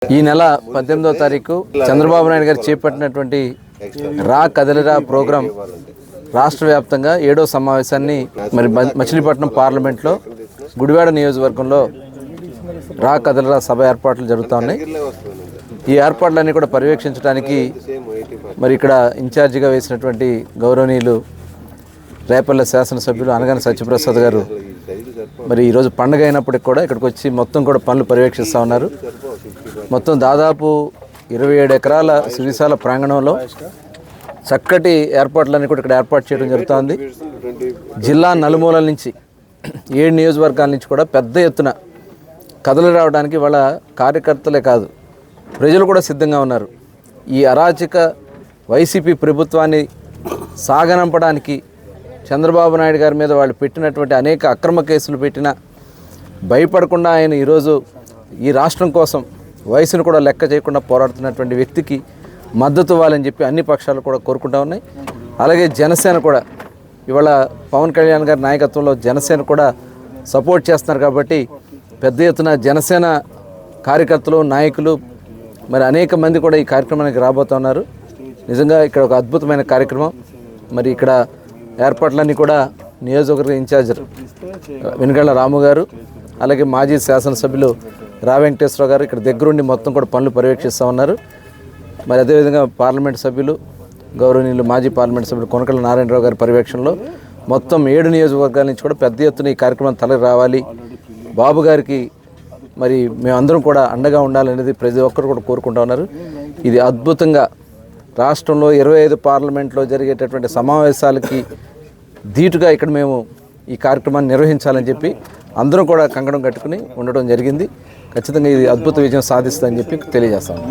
ఈ నెల 18వ తారీఖు చంద్రబాబు నాయుడు గారు చేపట్టినటువంటి రా కదలిరా ప్రోగ్రాం రాష్ట్ర వ్యాప్తంగా 7వ సమావేశాన్ని మరి మచిలీపట్నం పార్లమెంట్లో గుడివాడ నియోజకవర్గంలో రా కదలిరా సభ ఏర్పాట్లు జరుగుతూ ఉన్నాయి. ఈ ఏర్పాట్లన్నీ కూడా పర్యవేక్షించడానికి మరి ఇక్కడ ఇన్ఛార్జిగా వేసినటువంటి గౌరవనీయులు రేపల్లె శాసనసభ్యులు అనగాని సత్యప్రసాద్ గారు మరి ఈరోజు పండుగ అయినప్పటికి కూడా ఇక్కడికి వచ్చి మొత్తం కూడా పనులు పర్యవేక్షిస్తూ ఉన్నారు. మొత్తం దాదాపు 27 ఎకరాల సువిశాల ప్రాంగణంలో చక్కటి ఏర్పాట్లన్నీ కూడా ఇక్కడ ఏర్పాటు చేయడం జరుగుతుంది. జిల్లా నలుమూలల నుంచి 7 నియోజకవర్గాల నుంచి కూడా పెద్ద ఎత్తున కథలు రావడానికి వాళ్ళ కార్యకర్తలే కాదు ప్రజలు కూడా సిద్ధంగా ఉన్నారు. ఈ అరాచక వైసీపీ ప్రభుత్వాన్ని సాగనంపడానికి చంద్రబాబు నాయుడు గారి మీద వాళ్ళు పెట్టినటువంటి అనేక అక్రమ కేసులు పెట్టినా భయపడకుండా ఆయన ఈరోజు ఈ రాష్ట్రం కోసం వయసును కూడా లెక్క చేయకుండా పోరాడుతున్నటువంటి వ్యక్తికి మద్దతు ఇవ్వాలని చెప్పి అన్ని పక్షాలు కూడా కోరుకుంటా ఉన్నాయి. అలాగే జనసేన కూడా ఇవాళ పవన్ కళ్యాణ్ గారి నాయకత్వంలో జనసేన కూడా సపోర్ట్ చేస్తున్నారు. కాబట్టి పెద్ద ఎత్తున జనసేన కార్యకర్తలు నాయకులు మరి అనేక మంది కూడా ఈ కార్యక్రమానికి రాబోతున్నారు. నిజంగా ఇక్కడ ఒక అద్భుతమైన కార్యక్రమం. మరి ఇక్కడ ఏర్పాట్లన్నీ కూడా నియోజకవర్గ ఇన్ఛార్జ్ వెనుగళ్ల రాము గారు అలాగే మాజీ శాసనసభ్యులు రా వెంకటేశ్వరరావు గారు ఇక్కడ దగ్గరుండి మొత్తం కూడా పనులు పర్యవేక్షిస్తూ ఉన్నారు. మరి అదేవిధంగా పార్లమెంట్ సభ్యులు గౌరవనీయులు మాజీ పార్లమెంట్ సభ్యులు కొనకళ్ళ నారాయణరావు గారి పర్యవేక్షణలో మొత్తం 7 నియోజకవర్గాల నుంచి కూడా పెద్ద ఎత్తున ఈ కార్యక్రమం తలకి రావాలి. బాబు గారికి మరి మేమందరం కూడా అండగా ఉండాలనేది ప్రతి ఒక్కరు కూడా కోరుకుంటూ ఉన్నారు. ఇది అద్భుతంగా రాష్ట్రంలో 25 పార్లమెంట్లో జరిగేటటువంటి సమావేశాలకి ధీటుగా ఇక్కడ మేము ఈ కార్యక్రమాన్ని నిర్వహించాలని చెప్పి అందరం కూడా కంకణం కట్టుకుని ఉండడం జరిగింది. ఖచ్చితంగా ఇది అద్భుత విజయం సాధిస్తుందని చెప్పి తెలియజేస్తాము.